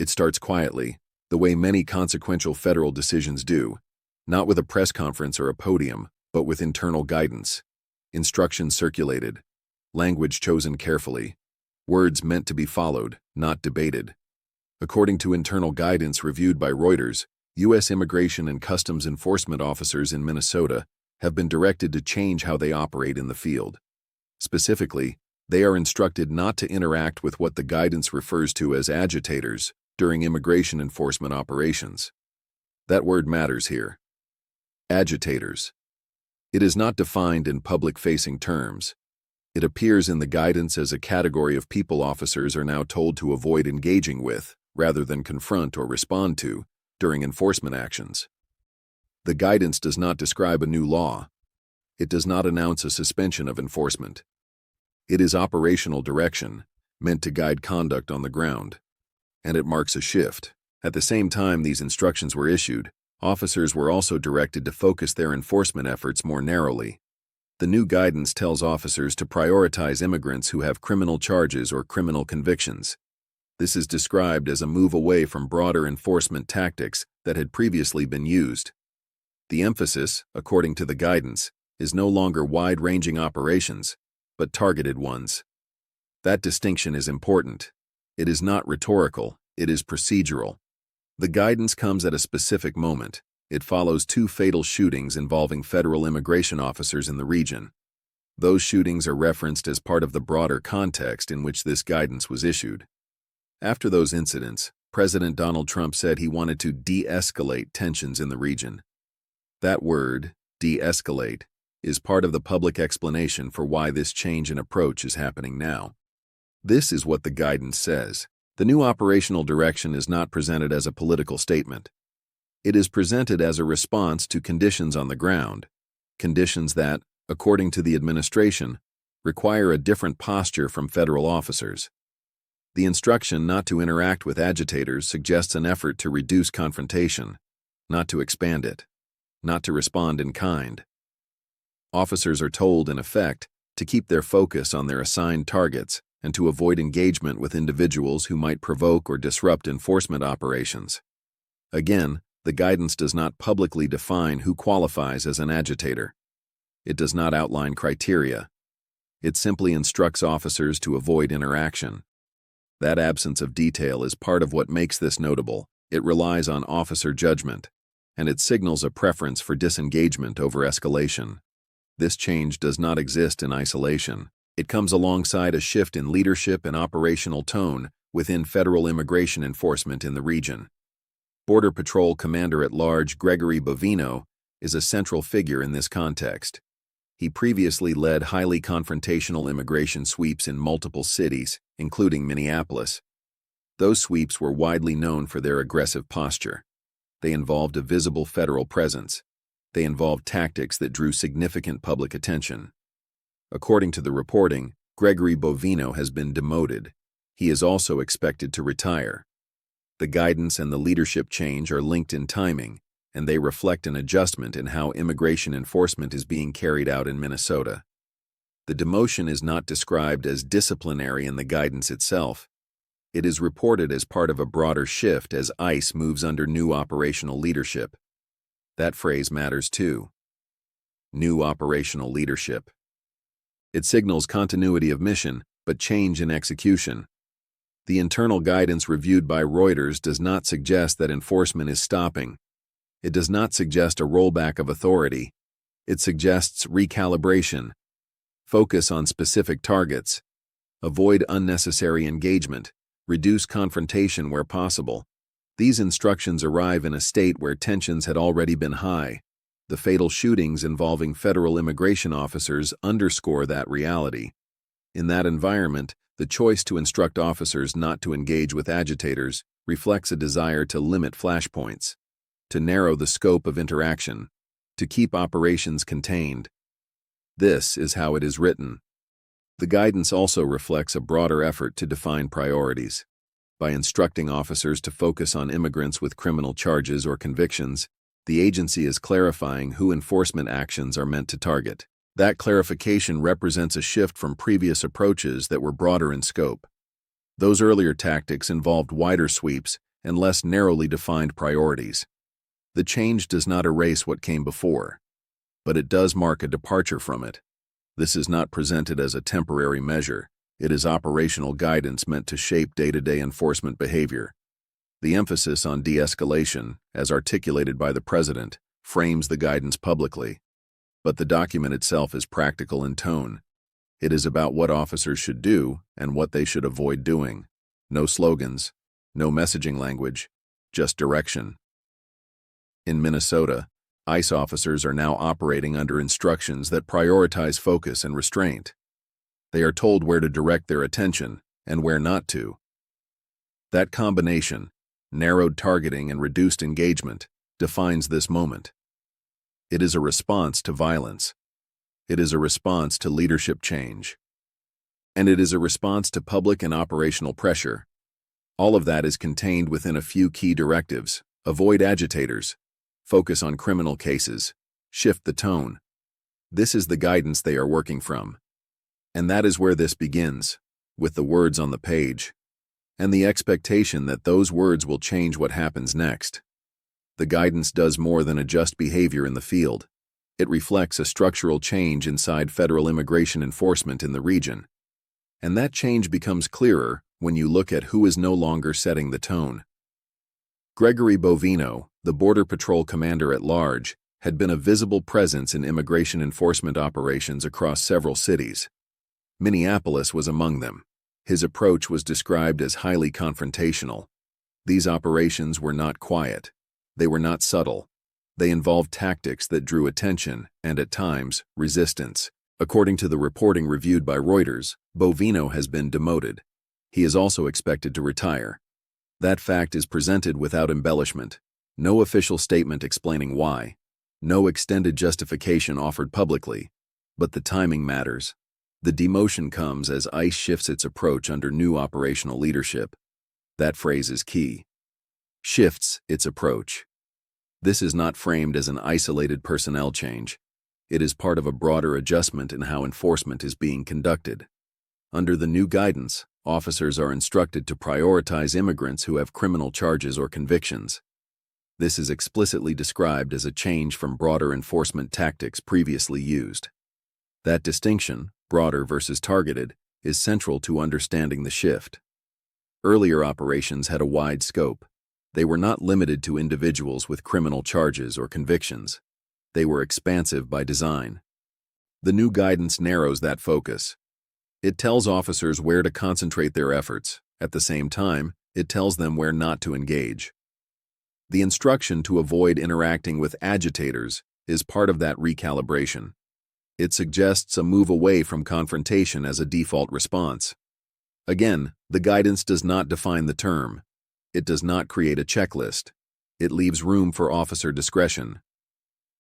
It starts quietly, the way many consequential federal decisions do, not with a press conference or a podium, but with internal guidance. Instructions circulated, language chosen carefully, words meant to be followed, not debated. According to internal guidance reviewed by Reuters, U.S. Immigration and Customs Enforcement officers in Minnesota have been directed to change how they operate in the field. Specifically, they are instructed not to interact with what the guidance refers to as agitators during immigration enforcement operations. That word matters here. Agitators. It is not defined in public-facing terms. It appears in the guidance as a category of people officers are now told to avoid engaging with, rather than confront or respond to, during enforcement actions. The guidance does not describe a new law. It does not announce a suspension of enforcement. It is operational direction, meant to guide conduct on the ground. And it marks a shift. At the same time these instructions were issued, officers were also directed to focus their enforcement efforts more narrowly. The new guidance tells officers to prioritize immigrants who have criminal charges or criminal convictions. This is described as a move away from broader enforcement tactics that had previously been used. The emphasis, according to the guidance, is no longer wide-ranging operations, but targeted ones. That distinction is important. It is not rhetorical, it is procedural. The guidance comes at a specific moment. It follows 2 fatal shootings involving federal immigration officers in the region. Those shootings are referenced as part of the broader context in which this guidance was issued. After those incidents, President Donald Trump said he wanted to de-escalate tensions in the region. That word, de-escalate, is part of the public explanation for why this change in approach is happening now. This is what the guidance says. The new operational direction is not presented as a political statement. It is presented as a response to conditions on the ground, conditions that, according to the administration, require a different posture from federal officers. The instruction not to interact with agitators suggests an effort to reduce confrontation, not to expand it, not to respond in kind. Officers are told, in effect, to keep their focus on their assigned targets and to avoid engagement with individuals who might provoke or disrupt enforcement operations. Again, the guidance does not publicly define who qualifies as an agitator. It does not outline criteria. It simply instructs officers to avoid interaction. That absence of detail is part of what makes this notable. It relies on officer judgment, and it signals a preference for disengagement over escalation. This change does not exist in isolation. It comes alongside a shift in leadership and operational tone within federal immigration enforcement in the region. Border Patrol Commander-at-Large Gregory Bovino is a central figure in this context. He previously led highly confrontational immigration sweeps in multiple cities, including Minneapolis. Those sweeps were widely known for their aggressive posture. They involved a visible federal presence. They involved tactics that drew significant public attention. According to the reporting, Gregory Bovino has been demoted. He is also expected to retire. The guidance and the leadership change are linked in timing, and they reflect an adjustment in how immigration enforcement is being carried out in Minnesota. The demotion is not described as disciplinary in the guidance itself. It is reported as part of a broader shift as ICE moves under new operational leadership. That phrase matters too. New operational leadership. It signals continuity of mission, but change in execution. The internal guidance reviewed by Reuters does not suggest that enforcement is stopping. It does not suggest a rollback of authority. It suggests recalibration. Focus on specific targets. Avoid unnecessary engagement. Reduce confrontation where possible. These instructions arrive in a state where tensions had already been high. The fatal shootings involving federal immigration officers underscore that reality. In that environment, the choice to instruct officers not to engage with agitators reflects a desire to limit flashpoints, to narrow the scope of interaction, to keep operations contained. This is how it is written. The guidance also reflects a broader effort to define priorities. By instructing officers to focus on immigrants with criminal charges or convictions, the agency is clarifying who enforcement actions are meant to target. That clarification represents a shift from previous approaches that were broader in scope. Those earlier tactics involved wider sweeps and less narrowly defined priorities. The change does not erase what came before, but it does mark a departure from it. This is not presented as a temporary measure. It is operational guidance meant to shape day-to-day enforcement behavior. The emphasis on de-escalation, as articulated by the President, frames the guidance publicly. But the document itself is practical in tone. It is about what officers should do and what they should avoid doing. No slogans, no messaging language, just direction. In Minnesota, ICE officers are now operating under instructions that prioritize focus and restraint. They are told where to direct their attention and where not to. That combination, narrowed targeting and reduced engagement, defines this moment. It is a response to violence. It is a response to leadership change. And it is a response to public and operational pressure. All of that is contained within a few key directives. Avoid agitators. Focus on criminal cases. Shift the tone. This is the guidance they are working from. And that is where this begins, with the words on the page, and the expectation that those words will change what happens next. The guidance does more than adjust behavior in the field. It reflects a structural change inside federal immigration enforcement in the region. And that change becomes clearer when you look at who is no longer setting the tone. Gregory Bovino, the Border Patrol commander at large, had been a visible presence in immigration enforcement operations across several cities. Minneapolis was among them. His approach was described as highly confrontational. These operations were not quiet. They were not subtle. They involved tactics that drew attention and, at times, resistance. According to the reporting reviewed by Reuters, Bovino has been demoted. He is also expected to retire. That fact is presented without embellishment. No official statement explaining why. No extended justification offered publicly. But the timing matters. The demotion comes as ICE shifts its approach under new operational leadership. That phrase is key. Shifts its approach. This is not framed as an isolated personnel change. It is part of a broader adjustment in how enforcement is being conducted. Under the new guidance, officers are instructed to prioritize immigrants who have criminal charges or convictions. This is explicitly described as a change from broader enforcement tactics previously used. That distinction, broader versus targeted, is central to understanding the shift. Earlier operations had a wide scope. They were not limited to individuals with criminal charges or convictions. They were expansive by design. The new guidance narrows that focus. It tells officers where to concentrate their efforts. At the same time, it tells them where not to engage. The instruction to avoid interacting with agitators is part of that recalibration. It suggests a move away from confrontation as a default response. Again, the guidance does not define the term. It does not create a checklist. It leaves room for officer discretion.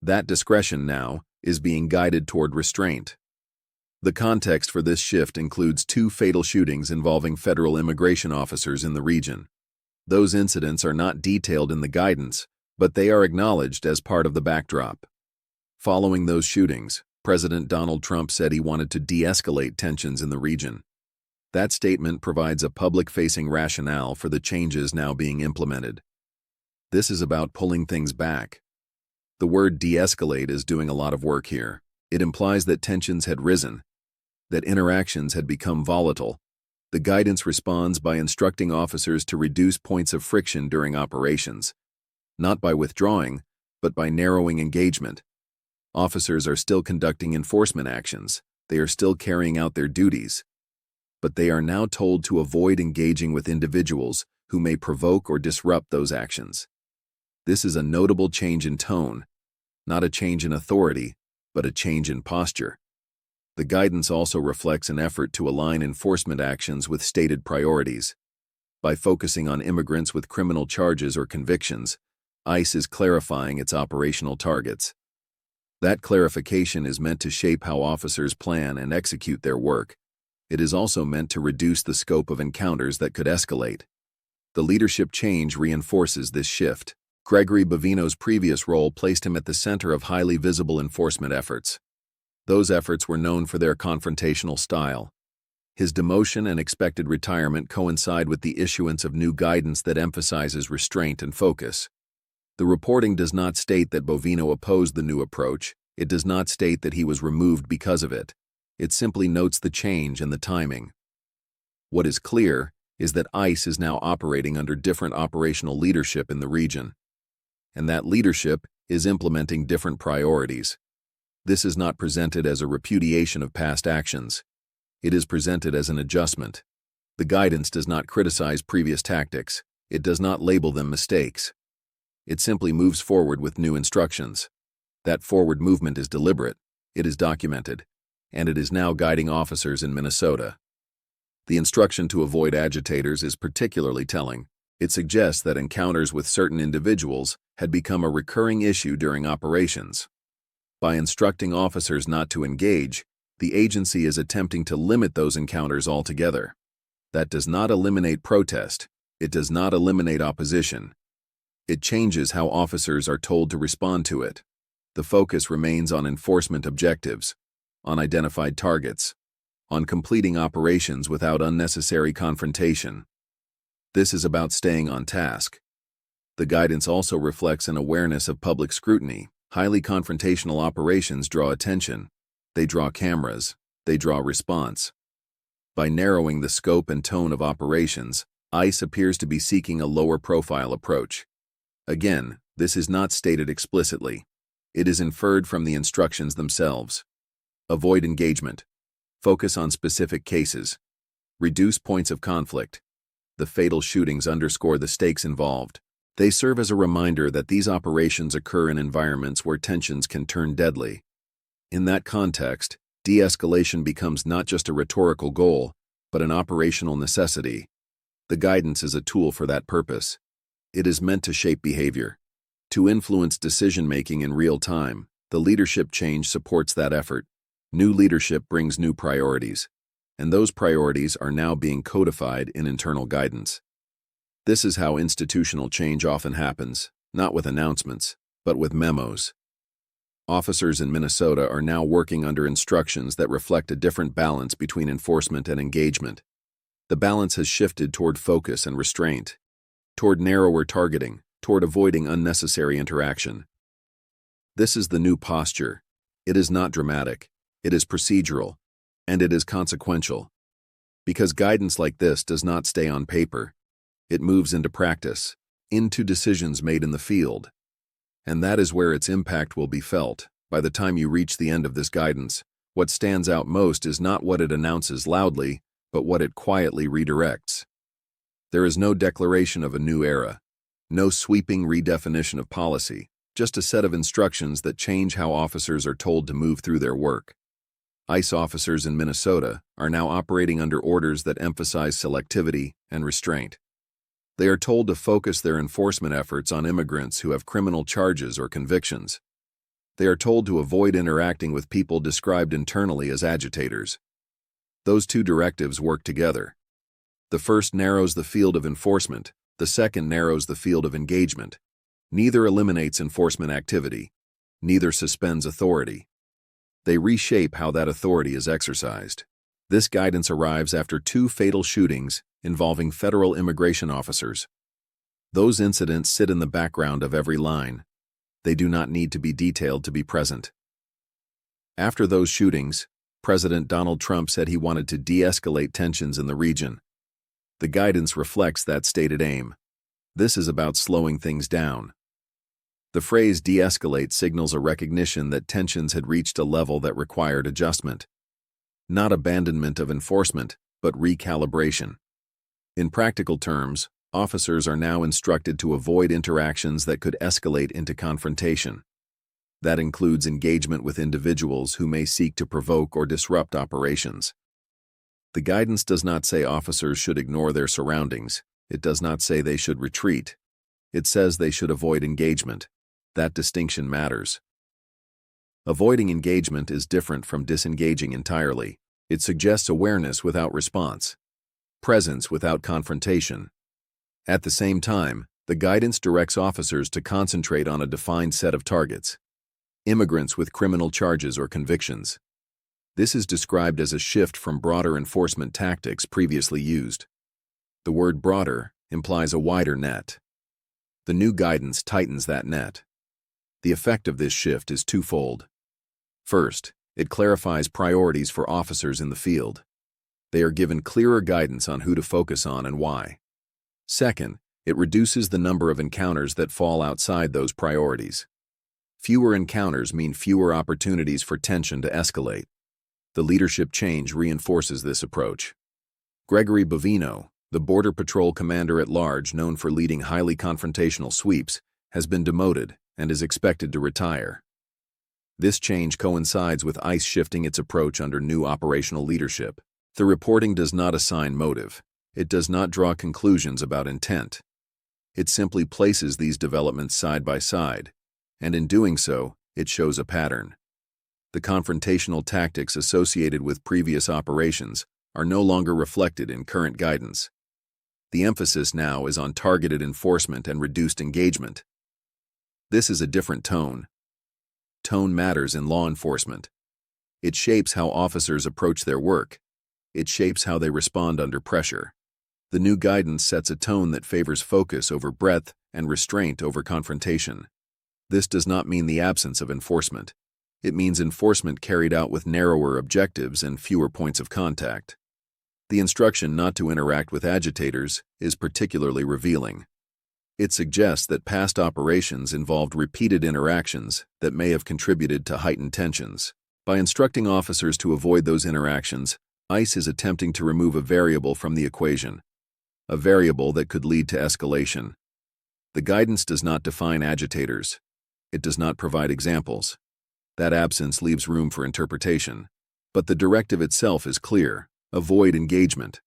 That discretion now is being guided toward restraint. The context for this shift includes 2 fatal shootings involving federal immigration officers in the region. Those incidents are not detailed in the guidance, but they are acknowledged as part of the backdrop. Following those shootings, President Donald Trump said he wanted to de-escalate tensions in the region. That statement provides a public-facing rationale for the changes now being implemented. This is about pulling things back. The word de-escalate is doing a lot of work here. It implies that tensions had risen, that interactions had become volatile. The guidance responds by instructing officers to reduce points of friction during operations, not by withdrawing, but by narrowing engagement. Officers are still conducting enforcement actions. They are still carrying out their duties. But they are now told to avoid engaging with individuals who may provoke or disrupt those actions. This is a notable change in tone, not a change in authority, but a change in posture. The guidance also reflects an effort to align enforcement actions with stated priorities. By focusing on immigrants with criminal charges or convictions, ICE is clarifying its operational targets. That clarification is meant to shape how officers plan and execute their work. It is also meant to reduce the scope of encounters that could escalate. The leadership change reinforces this shift. Gregory Bovino's previous role placed him at the center of highly visible enforcement efforts. Those efforts were known for their confrontational style. His demotion and expected retirement coincide with the issuance of new guidance that emphasizes restraint and focus. The reporting does not state that Bovino opposed the new approach. It does not state that he was removed because of it. It simply notes the change and the timing. What is clear is that ICE is now operating under different operational leadership in the region, and that leadership is implementing different priorities. This is not presented as a repudiation of past actions. It is presented as an adjustment. The guidance does not criticize previous tactics. It does not label them mistakes. It simply moves forward with new instructions. That forward movement is deliberate, it is documented, and it is now guiding officers in Minnesota. The instruction to avoid agitators is particularly telling. It suggests that encounters with certain individuals had become a recurring issue during operations. By instructing officers not to engage, the agency is attempting to limit those encounters altogether. That does not eliminate protest. It does not eliminate opposition. It changes how officers are told to respond to it. The focus remains on enforcement objectives, on identified targets, on completing operations without unnecessary confrontation. This is about staying on task. The guidance also reflects an awareness of public scrutiny. Highly confrontational operations draw attention. They draw cameras. They draw response. By narrowing the scope and tone of operations, ICE appears to be seeking a lower-profile approach. Again, this is not stated explicitly. It is inferred from the instructions themselves. Avoid engagement. Focus on specific cases. Reduce points of conflict. The fatal shootings underscore the stakes involved. They serve as a reminder that these operations occur in environments where tensions can turn deadly. In that context, de-escalation becomes not just a rhetorical goal, but an operational necessity. The guidance is a tool for that purpose. It is meant to shape behavior, to influence decision-making in real time. The leadership change supports that effort. New leadership brings new priorities, and those priorities are now being codified in internal guidance. This is how institutional change often happens, not with announcements, but with memos. Officers in Minnesota are now working under instructions that reflect a different balance between enforcement and engagement. The balance has shifted toward focus and restraint, toward narrower targeting, toward avoiding unnecessary interaction. This is the new posture. It is not dramatic, it is procedural, and it is consequential. Because guidance like this does not stay on paper. It moves into practice, into decisions made in the field. And that is where its impact will be felt. By the time you reach the end of this guidance, what stands out most is not what it announces loudly, but what it quietly redirects. There is no declaration of a new era, no sweeping redefinition of policy, just a set of instructions that change how officers are told to move through their work. ICE officers in Minnesota are now operating under orders that emphasize selectivity and restraint. They are told to focus their enforcement efforts on immigrants who have criminal charges or convictions. They are told to avoid interacting with people described internally as agitators. Those two directives work together. The first narrows the field of enforcement, the second narrows the field of engagement. Neither eliminates enforcement activity. Neither suspends authority. They reshape how that authority is exercised. This guidance arrives after 2 fatal shootings involving federal immigration officers. Those incidents sit in the background of every line. They do not need to be detailed to be present. After those shootings, President Donald Trump said he wanted to de-escalate tensions in the region. The guidance reflects that stated aim. This is about slowing things down. The phrase de-escalate signals a recognition that tensions had reached a level that required adjustment. Not abandonment of enforcement, but recalibration. In practical terms, officers are now instructed to avoid interactions that could escalate into confrontation. That includes engagement with individuals who may seek to provoke or disrupt operations. The guidance does not say officers should ignore their surroundings. It does not say they should retreat. It says they should avoid engagement. That distinction matters. Avoiding engagement is different from disengaging entirely. It suggests awareness without response, presence without confrontation. At the same time, the guidance directs officers to concentrate on a defined set of targets: immigrants with criminal charges or convictions. This is described as a shift from broader enforcement tactics previously used. The word broader implies a wider net. The new guidance tightens that net. The effect of this shift is twofold. First, it clarifies priorities for officers in the field. They are given clearer guidance on who to focus on and why. Second, it reduces the number of encounters that fall outside those priorities. Fewer encounters mean fewer opportunities for tension to escalate. The leadership change reinforces this approach. Gregory Bovino, the Border Patrol Commander-at-Large known for leading highly confrontational sweeps, has been demoted and is expected to retire. This change coincides with ICE shifting its approach under new operational leadership. The reporting does not assign motive. It does not draw conclusions about intent. It simply places these developments side by side, and in doing so, it shows a pattern. The confrontational tactics associated with previous operations are no longer reflected in current guidance. The emphasis now is on targeted enforcement and reduced engagement. This is a different tone. Tone matters in law enforcement. It shapes how officers approach their work. It shapes how they respond under pressure. The new guidance sets a tone that favors focus over breadth and restraint over confrontation. This does not mean the absence of enforcement. It means enforcement carried out with narrower objectives and fewer points of contact. The instruction not to interact with agitators is particularly revealing. It suggests that past operations involved repeated interactions that may have contributed to heightened tensions. By instructing officers to avoid those interactions, ICE is attempting to remove a variable from the equation, a variable that could lead to escalation. The guidance does not define agitators. It does not provide examples. That absence leaves room for interpretation. But the directive itself is clear: avoid engagement.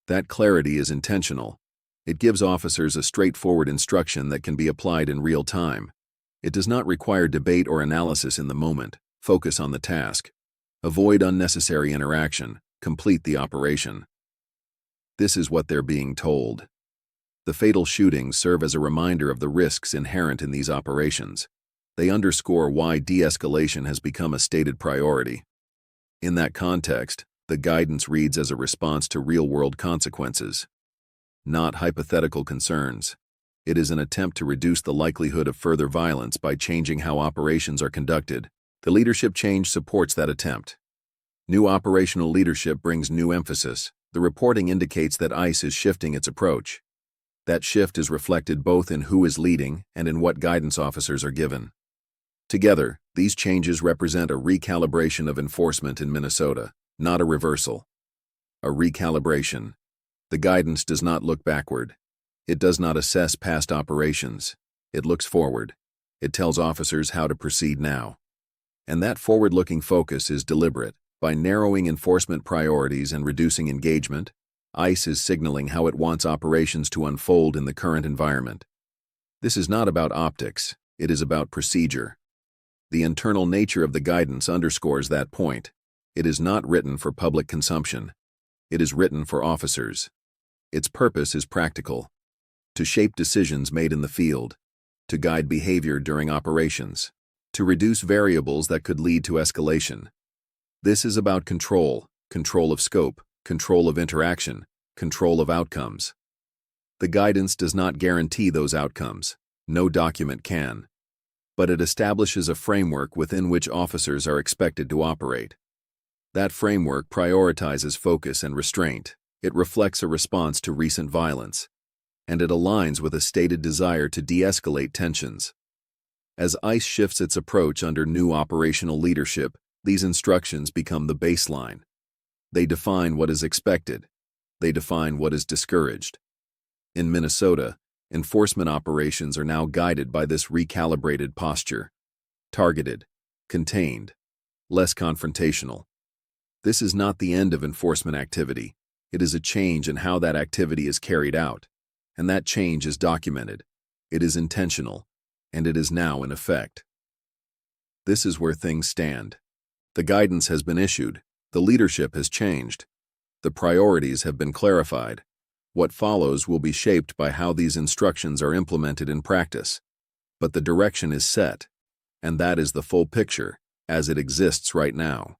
That clarity is intentional. It gives officers a straightforward instruction that can be applied in real time. It does not require debate or analysis in the moment. Focus on the task. Avoid unnecessary interaction. Complete the operation. This is what they're being told. The fatal shootings serve as a reminder of the risks inherent in these operations. They underscore why de-escalation has become a stated priority. In that context, the guidance reads as a response to real-world consequences, not hypothetical concerns. It is an attempt to reduce the likelihood of further violence by changing how operations are conducted. The leadership change supports that attempt. New operational leadership brings new emphasis. The reporting indicates that ICE is shifting its approach. That shift is reflected both in who is leading and in what guidance officers are given. Together, these changes represent a recalibration of enforcement in Minnesota, not a reversal. A recalibration. The guidance does not look backward. It does not assess past operations. It looks forward. It tells officers how to proceed now. And that forward-looking focus is deliberate. By narrowing enforcement priorities and reducing engagement, ICE is signaling how it wants operations to unfold in the current environment. This is not about optics. It is about procedure. The internal nature of the guidance underscores that point. It is not written for public consumption. It is written for officers. Its purpose is practical: to shape decisions made in the field, to guide behavior during operations, to reduce variables that could lead to escalation. This is about control of scope, control of interaction, control of outcomes. The guidance does not guarantee those outcomes. No document can. But it establishes a framework within which officers are expected to operate. That framework prioritizes focus and restraint. It reflects a response to recent violence, and it aligns with a stated desire to de-escalate tensions. As ICE shifts its approach under new operational leadership, these instructions become the baseline. They define what is expected. They define what is discouraged. In Minnesota, enforcement operations are now guided by this recalibrated posture: targeted, contained, less confrontational. This is not the end of enforcement activity. It is a change in how that activity is carried out, and that change is documented. It is intentional, and it is now in effect. This is where things stand. The guidance has been issued. The leadership has changed. The priorities have been clarified. What follows will be shaped by how these instructions are implemented in practice. But the direction is set, and that is the full picture, as it exists right now.